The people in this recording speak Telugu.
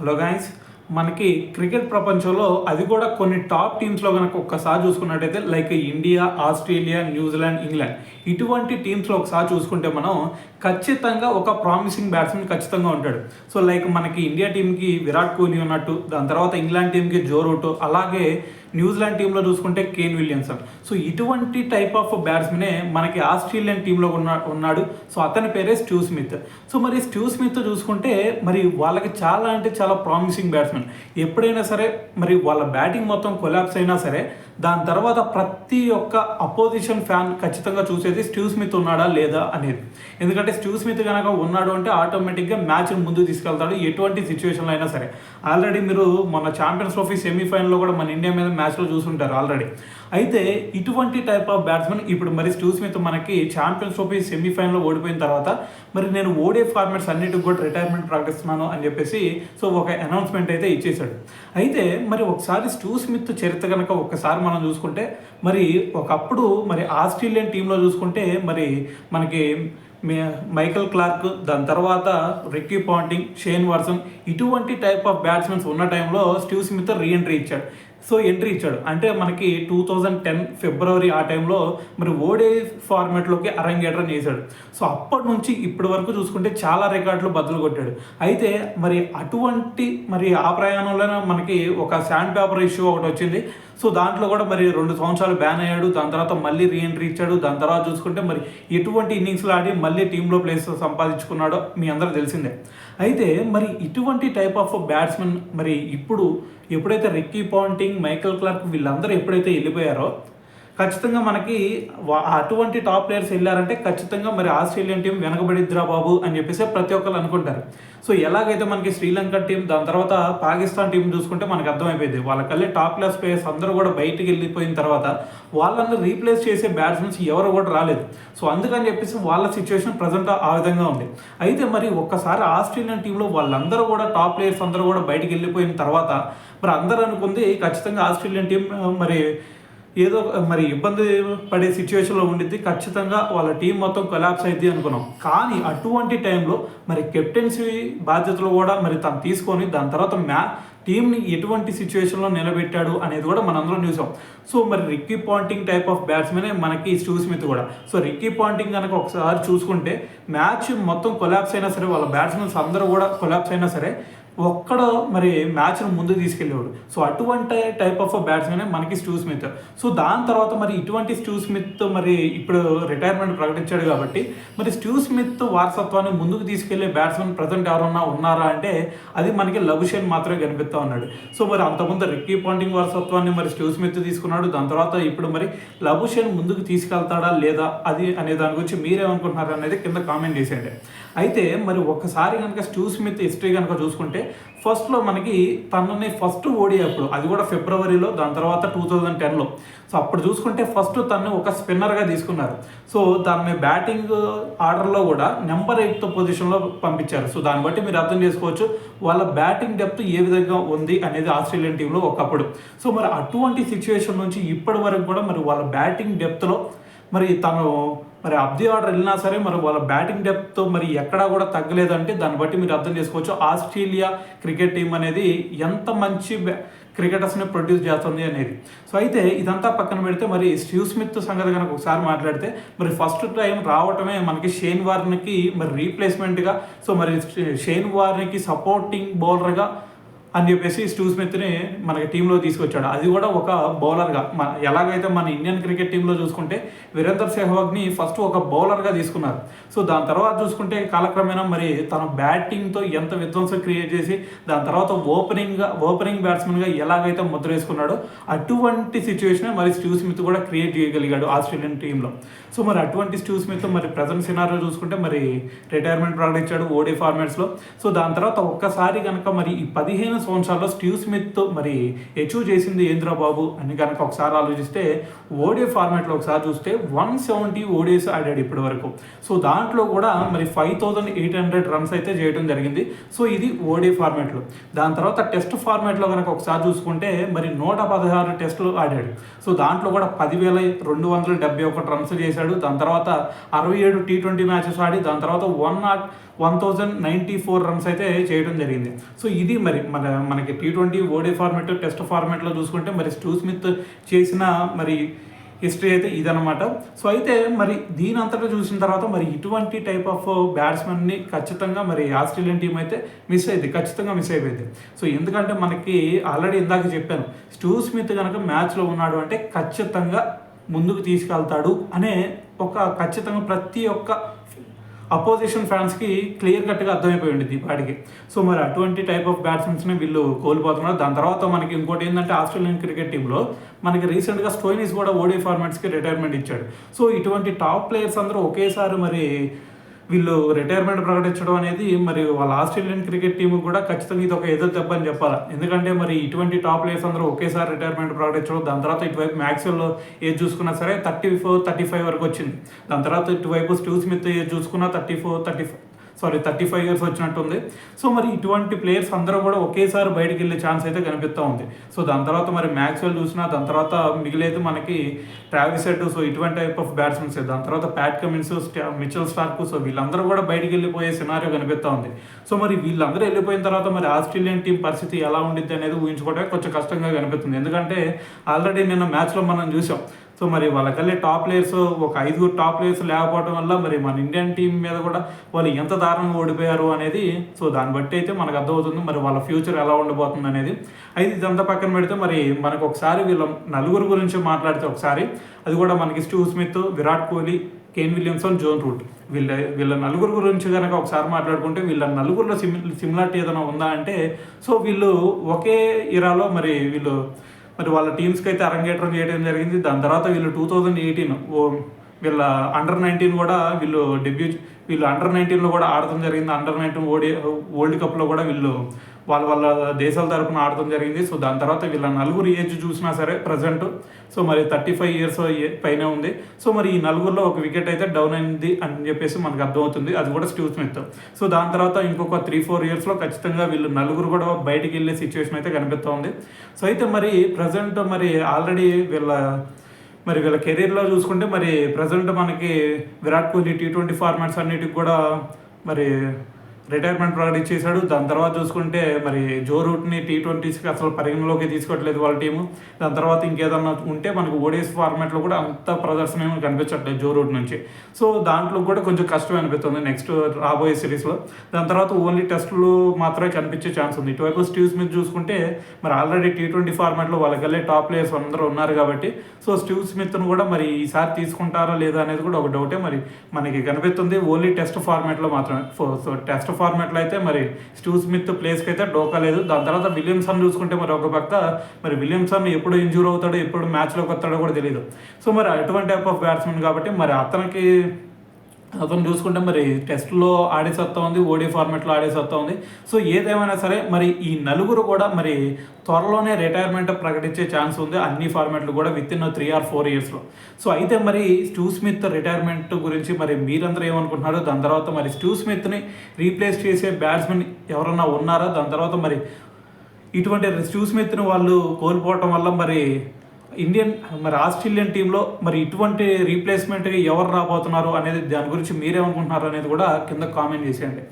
హలో గైస్, మనకి క్రికెట్ ప్రపంచంలో అది కూడా కొన్ని టాప్ టీమ్స్లో కనుక ఒక్కసారి చూసుకున్నట్టయితే like India, Australia, New Zealand, England ఇటువంటి టీమ్స్లో ఒకసారి చూసుకుంటే మనం ఖచ్చితంగా ఒక ప్రామిసింగ్ బ్యాట్స్మెన్ ఖచ్చితంగా ఉంటాడు. సో లైక్ మనకి ఇండియా టీంకి విరాట్ కోహ్లీ ఉన్నట్టు, దాని తర్వాత ఇంగ్లాండ్ టీంకి జో రూట్, అలాగే న్యూజిలాండ్ టీంలో చూసుకుంటే కేన్ విలియమ్సన్. సో ఇటువంటి టైప్ ఆఫ్ బ్యాట్స్మెనే మనకి ఆస్ట్రేలియన్ టీంలో ఉన్నాడు. సో అతని పేరే స్టీవ్ స్మిత్. సో మరి స్టీవ్ స్మిత్ చూసుకుంటే మరి వాళ్ళకి చాలా అంటే చాలా ప్రామిసింగ్ బ్యాట్స్మెన్. ఎప్పుడైనా సరే మరి వాళ్ళ బ్యాటింగ్ మొత్తం కొలాప్స్ అయినా సరే దాని తర్వాత ప్రతి ఒక్క అపోజిషన్ ఫ్యాన్ ఖచ్చితంగా చూసేది స్టీవ్ స్మిత్ ఉన్నాడా లేదా అనేది. ఎందుకంటే స్టీవ్ స్మిత్ కనుక ఉన్నాడు అంటే ఆటోమేటిక్గా మ్యాచ్ని ముందుకు తీసుకెళ్తాడు ఎటువంటి సిచ్యువేషన్లో అయినా సరే. ఆల్రెడీ మీరు మొన్న ఛాంపియన్స్ ట్రోఫీ సెమీఫైనల్లో కూడా మన ఇండియా మీద మ్యాచ్లో చూసుంటారు ఆల్రెడీ. అయితే ఇటువంటి టైప్ ఆఫ్ బ్యాట్స్మెన్ ఇప్పుడు మరి స్టీవ్ స్మిత్ మనకి ఛాంపియన్స్ ట్రోఫీ సెమీఫైనల్లో ఓడిపోయిన తర్వాత మరి నేను ఓడే ఫార్మాట్స్ అన్నిటికి కూడా రిటైర్మెంట్ ప్రకటిస్తున్నాను అని చెప్పేసి సో ఒక అనౌన్స్మెంట్ అయితే ఇచ్చేశాడు. అయితే మరి ఒకసారి స్టీవ్ స్మిత్ చరిత్ర కనుక ఒక్కసారి మనం చూసుకుంటే మరి ఒకప్పుడు మరి ఆస్ట్రేలియన్ టీంలో చూసుకుంటే మరి మనకి మైకల్ క్లార్క్, దాని తర్వాత రిక్కీ పాంటింగ్, షేన్ వాట్సన్ ఇటువంటి టైప్ ఆఫ్ బ్యాట్స్మెన్స్ ఉన్న టైంలో స్టీవ్ స్మిత్ ఎంట్రీ ఇచ్చాడు. అంటే మనకి 2010 ఫిబ్రవరి ఆ టైంలో మరి ఓడే ఫార్మాట్లోకి అరంగేట్రం చేశాడు. సో అప్పటి నుంచి ఇప్పటి వరకు చూసుకుంటే చాలా రికార్డులు బద్దలు కొట్టాడు. అయితే మరి అటువంటి మరి ఆ ప్రయాణంలోనే మనకి ఒక శాండ్ పేపర్ ఇష్యూ ఒకటి వచ్చింది. సో దాంట్లో కూడా మరి 2 సంవత్సరాలు బ్యాన్ అయ్యాడు. దాని తర్వాత మళ్ళీ రీఎంట్రీ ఇచ్చాడు. దాని తర్వాత చూసుకుంటే మరి ఎటువంటి ఇన్నింగ్స్లో ఆడి మళ్ళీ టీంలో ప్లేస్ సంపాదించుకున్నాడో మీ అందరూ తెలిసిందే. అయితే మరి ఇటువంటి టైప్ ఆఫ్ బ్యాట్స్మెన్ మరి ఇప్పుడు ఎప్పుడైతే రిక్కీ పాంటింగ్, మైకల్ క్లార్క్ వీళ్ళందరూ ఎప్పుడైతే వెళ్ళిపోయారో ఖచ్చితంగా మనకి అటువంటి టాప్ ప్లేయర్స్ వెళ్ళారంటే ఖచ్చితంగా మరి ఆస్ట్రేలియన్ టీం వెనకబడిద్దిరా బాబు అని చెప్పేసి ప్రతి ఒక్కరు అనుకుంటారు. సో ఎలాగైతే మనకి శ్రీలంక టీం, దాని తర్వాత పాకిస్తాన్ టీం చూసుకుంటే మనకు అర్థమైపోయింది వాళ్ళకల్లే టాప్ క్లాస్ ప్లేయర్స్ అందరూ కూడా బయటికి వెళ్ళిపోయిన తర్వాత వాళ్ళని రీప్లేస్ చేసే బ్యాట్స్మెన్స్ ఎవరు కూడా రాలేదు. సో అందుకని చెప్పేసి వాళ్ళ సిచ్యువేషన్ ప్రజెంట్ ఆ విధంగా ఉంది. అయితే మరి ఒక్కసారి ఆస్ట్రేలియన్ టీంలో వాళ్ళందరూ కూడా టాప్ ప్లేయర్స్ అందరూ కూడా బయటికి వెళ్ళిపోయిన తర్వాత మరి అందరూ అనుకుంది ఖచ్చితంగా ఆస్ట్రేలియన్ టీం మరి ఏదో మరి ఇబ్బంది పడే సిచ్యువేషన్లో ఉండిద్ది, ఖచ్చితంగా వాళ్ళ టీం మొత్తం కొలాప్స్ అయింది అనుకున్నాం. కానీ అటువంటి టైంలో మరి కెప్టెన్సీ బాధ్యతలు కూడా మరి తను తీసుకొని దాని తర్వాత టీంని ఎటువంటి సిచ్యువేషన్లో నిలబెట్టాడు అనేది కూడా మనందరం చూసాం. సో మరి రిక్కీ పాంటింగ్ టైప్ ఆఫ్ బ్యాట్స్మెనే మనకి స్టీవ్ స్మిత్ కూడా. సో రిక్కీ పాంటింగ్ కనుక ఒకసారి చూసుకుంటే మ్యాచ్ మొత్తం కొలాప్స్ అయినా సరే, వాళ్ళ బ్యాట్స్మెన్స్ అందరూ కూడా కొలాప్స్ అయినా సరే ఒక్కడ మరి మ్యాచ్ను ముందుకు తీసుకెళ్ళేవాడు. సో అటువంటి టైప్ ఆఫ్ బ్యాట్స్మెన్ మనకి స్టీవ్ స్మిత్. సో దాని తర్వాత మరి ఇటువంటి స్టీవ్ స్మిత్ మరి ఇప్పుడు రిటైర్మెంట్ ప్రకటించాడు కాబట్టి మరి స్టీవ్ స్మిత్ వారసత్వాన్ని ముందుకు తీసుకెళ్లే బ్యాట్స్మెన్ ప్రజెంట్ ఎవరన్నా ఉన్నారా అంటే అది మనకి లబుషేన్ మాత్రమే కనిపిస్తూ ఉన్నాడు. సో మరి అంతకుముందు రిక్కీ పాంటింగ్ వారసత్వాన్ని మరి స్టీవ్ స్మిత్ తీసుకున్నాడు. దాని తర్వాత ఇప్పుడు మరి లబుషేన్ ముందుకు తీసుకెళ్తాడా లేదా అది అనే దాని గురించి మీరేమనుకుంటున్నారు అనేది కింద కామెంట్ చేసేయండి. అయితే మరి ఒక్కసారి కనుక స్టీవ్ స్మిత్ హిస్టరీ కనుక చూసుకుంటే ఫస్ట్లో మనకి తనని ఫస్ట్ ఓడి అప్పుడు అది కూడా ఫిబ్రవరిలో, దాని తర్వాత 2010లో. సో అప్పుడు చూసుకుంటే ఫస్ట్ తను ఒక స్పిన్నర్గా తీసుకున్నారు. సో దాన్ని బ్యాటింగ్ ఆర్డర్లో కూడా నెంబర్ 8 పొజిషన్లో పంపించారు. సో దాన్ని బట్టి మీరు అర్థం చేసుకోవచ్చు వాళ్ళ బ్యాటింగ్ డెప్త్ ఏ విధంగా ఉంది అనేది ఆస్ట్రేలియన్ టీంలో ఒకప్పుడు. సో మరి అటువంటి సిచ్యువేషన్ నుంచి ఇప్పటి వరకు కూడా మరి వాళ్ళ బ్యాటింగ్ డెప్త్లో మరి తను మరి అబ్ది ఆర్డర్ వెళ్ళినా సరే మరి వాళ్ళ బ్యాటింగ్ డెప్త్ మరి ఎక్కడా కూడా తగ్గలేదంటే దాన్ని బట్టి మీరు అర్థం చేసుకోవచ్చు ఆస్ట్రేలియా క్రికెట్ టీం అనేది ఎంత మంచి క్రికెటర్స్ని ప్రొడ్యూస్ చేస్తుంది అనేది. సో అయితే ఇదంతా పక్కన పెడితే మరి స్టీవ్ స్మిత్ సంగతి కనుక ఒకసారి మాట్లాడితే మరి ఫస్ట్ టైం రావటమే మనకి షేన్ వార్న్కి మరి రీప్లేస్మెంట్గా, సో మరి షేన్ వార్న్కి సపోర్టింగ్ బౌలర్గా అని చెప్పేసి స్టీవ్ స్మిత్ని మనకి టీంలో తీసుకొచ్చాడు. అది కూడా ఒక బౌలర్గా. ఎలాగైతే మన ఇండియన్ క్రికెట్ టీంలో చూసుకుంటే వీరేందర్ సెహ్వాగ్ని ఫస్ట్ ఒక బౌలర్గా తీసుకున్నారు. సో దాని తర్వాత చూసుకుంటే కాలక్రమేణా మరి తన బ్యాటింగ్తో ఎంత విధ్వంసం క్రియేట్ చేసి దాని తర్వాత ఓపెనింగ్ బ్యాట్స్మెన్గా ఎలాగైతే ముద్ర వేసుకున్నాడో అటువంటి సిచ్యువేషన్ మరి స్టీవ్ స్మిత్ కూడా క్రియేట్ చేయగలిగాడు ఆస్ట్రేలియన్ టీంలో. సో మరి అటువంటి స్టీవ్ స్మిత్ మరి ప్రజెంట్ సినారియో చూసుకుంటే మరి రిటైర్మెంట్ ప్రకటించాడు ఓడే ఫార్మాట్స్లో. సో దాని తర్వాత ఒక్కసారి కనుక మరి ఈ 15 సంవత్సరాల్లో స్టీవ్ స్మిత్ మరి అచీవ్ చేసింది ఏంద్రా బాబు అని కనుక ఒకసారి ఆలోచిస్తే ఓడే ఫార్మాట్లో ఒకసారి చూస్తే 170 ఓడీస్ ఆడాడు ఇప్పటి వరకు. సో దాంట్లో కూడా మరి 5800 రన్స్ అయితే చేయడం జరిగింది. సో ఇది ఓడే ఫార్మాట్లో. దాని తర్వాత టెస్ట్ ఫార్మాట్లో కనుక ఒకసారి చూసుకుంటే మరి 116 టెస్టులు ఆడాడు. సో దాంట్లో కూడా 10,271 రన్స్ చేశాడు. దాని తర్వాత 67 T20 మ్యాచెస్ ఆడి దాని తర్వాత 1094 రన్స్ అయితే చేయడం జరిగింది. సో ఇది మరి మనకి T20 ఓడే ఫార్మాట్, టెస్ట్ ఫార్మాట్లో చూసుకుంటే మరి స్టీవ్ స్మిత్ చేసిన మరి హిస్టరీ అయితే ఇదనమాట. సో అయితే మరి దీని అంతటా చూసిన తర్వాత మరి ఇటువంటి టైప్ ఆఫ్ బ్యాట్స్మెన్ని ఖచ్చితంగా మరి ఆస్ట్రేలియన్ టీం అయితే ఖచ్చితంగా మిస్ అయిపోయింది. సో ఎందుకంటే మనకి ఆల్రెడీ ఇందాక చెప్పాను, స్టీవ్ స్మిత్ కనుక మ్యాచ్లో ఉన్నాడు అంటే ఖచ్చితంగా ముందుకు తీసుకెళ్తాడు అనే ఖచ్చితంగా ప్రతి ఒక్క అపోజిషన్ ఫ్యాన్స్కి క్లియర్ కట్గా అర్థమైపోయి ఉండేది ఈ పాటికి. సో మరి అటువంటి టైప్ ఆఫ్ బ్యాట్స్మెన్స్ని వీళ్ళు కోల్పోతున్నారు. దాని తర్వాత మనకి ఇంకోటి ఏంటంటే ఆస్ట్రేలియన్ క్రికెట్ టీంలో మనకి రీసెంట్గా స్టోయినిస్ కూడా ఓడీ ఫార్మాట్స్కి రిటైర్మెంట్ ఇచ్చాడు. సో ఇటువంటి టాప్ ప్లేయర్స్ అందరూ ఒకేసారి మరి వీళ్ళు రిటైర్మెంట్ ప్రకటించడం అనేది మరి వాళ్ళ ఆస్ట్రేలియన్ క్రికెట్ టీం కూడా ఖచ్చితంగా ఇది ఒక ఎదురు దెబ్బ అని చెప్పాలి. ఎందుకంటే మరి ఇటువంటి టాప్ ప్లేయర్స్ అందరూ ఒకేసారి రిటైర్మెంట్ ప్రకటించడం, దాని తర్వాత ఇటువైపు మ్యాక్స్వెల్ ఏజ్ చూసుకున్నా సరే 34-35 వరకు వచ్చింది. దాని తర్వాత ఇటువైపు స్టీవ్ స్మిత్ ఏజ్ చూసుకున్నా 35 ఇయర్స్ వచ్చినట్టుంది. సో మరి ఇటువంటి ప్లేయర్స్ అందరూ కూడా ఒకేసారి బయటకు వెళ్ళే ఛాన్స్ అయితే కనిపిస్తూ ఉంది. సో దాని తర్వాత మరి మ్యాక్స్వెల్ చూసినా, దాని తర్వాత మిగిలేదు మనకి ట్రావిస్ హెడ్, సో ఇటువంటి టైప్ ఆఫ్ బ్యాట్స్మెన్స్, దాని తర్వాత Pat Cummins, Mitchell Starc, so వీళ్ళందరూ కూడా బయటకు వెళ్ళిపోయే సినారియో కనిపిస్తూ ఉంది. సో మరి వీళ్ళందరూ వెళ్ళిపోయిన తర్వాత మరి ఆస్ట్రేలియన్ టీం పరిస్థితి ఎలా ఉండిద్ది అనేది ఊహించుకోవడానికి కొంచెం కష్టంగా కనిపిస్తుంది. ఎందుకంటే ఆల్రెడీ నిన్న మ్యాచ్లో మనం చూసాం. సో మరి వాళ్ళకల్లే టాప్ ప్లేయర్స్, ఒక 5 టాప్ ప్లేయర్స్ లేకపోవడం వల్ల మరి మన ఇండియన్ టీం మీద కూడా వాళ్ళు ఎంత దారుణంగా ఓడిపోయారు అనేది, సో దాన్ని బట్టి అయితే మనకు అర్థమవుతుంది మరి వాళ్ళ ఫ్యూచర్ ఎలా ఉండబోతుంది అనేది. అయితే ఇదంతా పక్కన పెడితే మరి మనకు ఒకసారి వీళ్ళ నలుగురు గురించి మాట్లాడితే ఒకసారి అది కూడా మనకి Steve Smith, Virat Kohli, Kane Williamson, Joe Root, వీళ్ళ నలుగురు గురించి కనుక ఒకసారి మాట్లాడుకుంటే వీళ్ళ నలుగురిలో సిమిలారిటీ ఏదైనా ఉందా అంటే, సో వీళ్ళు ఒకే ఇరాలో మరి వాళ్ళ టీమ్స్కి అయితే అరంగేట్రం చేయడం జరిగింది. దాని తర్వాత వీళ్ళు 2018 వీళ్ళ అండర్-19 కూడా వీళ్ళు అండర్-19లో కూడా ఆడటం జరిగింది. అండర్-19 వరల్డ్ కప్లో కూడా వీళ్ళు వాళ్ళ దేశాల తరపున ఆడటం జరిగింది. సో దాని తర్వాత వీళ్ళ నలుగురు ఏజ్ చూసినా సరే ప్రజెంట్ సో మరి 35 ఇయర్స్ పైనే ఉంది. సో మరి ఈ నలుగురిలో ఒక వికెట్ అయితే డౌన్ అయింది అని చెప్పేసి మనకు అర్థమవుతుంది, అది కూడా స్టీవ్ స్మిత్. సో దాని తర్వాత ఇంకొక 3-4 ఇయర్స్లో ఖచ్చితంగా వీళ్ళు నలుగురు కూడా బయటికి వెళ్ళే సిచ్యువేషన్ అయితే కనిపిస్తూ ఉంది. సో అయితే మరి ప్రజెంట్ మరి ఆల్రెడీ వీళ్ళ కెరీర్లో చూసుకుంటే మరి ప్రజెంట్ మనకి విరాట్ కోహ్లీ T20 ఫార్మాట్స్ అన్నిటికి కూడా మరి రిటైర్మెంట్ ప్రకటించేశాడు. దాని తర్వాత చూసుకుంటే మరి జో రూట్ని T20స్కి అసలు పరిగణలోకి తీసుకోవట్లేదు వాళ్ళ టీము. దాని తర్వాత ఇంకేదన్నా ఉంటే మనకు ఓడిఎస్ ఫార్మాట్లో కూడా అంత ప్రదర్శన ఏమీ కనిపించట్లేదు జో రూట్ నుంచి. సో దాంట్లో కూడా కొంచెం కష్టం అనిపిస్తుంది నెక్స్ట్ రాబోయే సిరీస్లో. దాని తర్వాత ఓన్లీ టెస్టులు మాత్రమే కనిపించే ఛాన్స్ ఉంది. ఇటువైపు స్టీవ్ స్మిత్ చూసుకుంటే మరి ఆల్రెడీ T20 ఫార్మాట్లో వాళ్ళకెళ్ళే టాప్ ప్లేయర్స్ అందరూ ఉన్నారు కాబట్టి సో స్టీవ్ స్మిత్ను కూడా మరి ఈసారి తీసుకుంటారా లేదా అనేది కూడా ఒక డౌటే మరి మనకి కనిపిస్తుంది. ఓన్లీ టెస్ట్ ఫార్మాట్లో మాత్రమే. సో టెస్ట్ ఫార్మాట్లో అయితే మరి స్టీవ్ స్మిత్ ప్లేస్కి అయితే డోకా లేదు. దాని తర్వాత విలియమ్సన్ చూసుకుంటే మరి ఒక పక్క మరి విలియమ్సన్ ఎప్పుడు ఇంజూర్ అవుతాడో, ఎప్పుడు మ్యాచ్లోకి వస్తాడో కూడా తెలియదు. సో మరి అటువంటి టైప్ ఆఫ్ బ్యాట్స్మెన్ కాబట్టి మరి అతను చూసుకుంటే మరి టెస్ట్లో ఆడే సత్తా ఉంది, ఓడీ ఫార్మాట్లో ఆడే సత్తా ఉంది. సో ఏదేమైనా సరే మరి ఈ నలుగురు కూడా మరి త్వరలోనే రిటైర్మెంట్ ప్రకటించే ఛాన్స్ ఉంది అన్ని ఫార్మాట్లు కూడా విత్-ఇన్ 3 or 4 ఇయర్స్లో. సో అయితే మరి స్టీవ్ స్మిత్ రిటైర్మెంట్ గురించి మరి మీరందరూ ఏమనుకుంటున్నారో, దాని తర్వాత మరి స్టీవ్ స్మిత్ని రీప్లేస్ చేసే బ్యాట్స్మెన్ ఎవరన్నా ఉన్నారా, దాని తర్వాత మరి ఇటువంటి స్టీవ్ స్మిత్ని వాళ్ళు కోల్పోవటం వల్ల మరి ఆస్ట్రేలియన్ టీంలో మరి ఇటువంటి రీప్లేస్మెంట్గా ఎవరు రాబోతున్నారు అనేది, దాని గురించి మీరేమనుకుంటున్నారు అనేది కూడా కింద కామెంట్ చేసేయండి.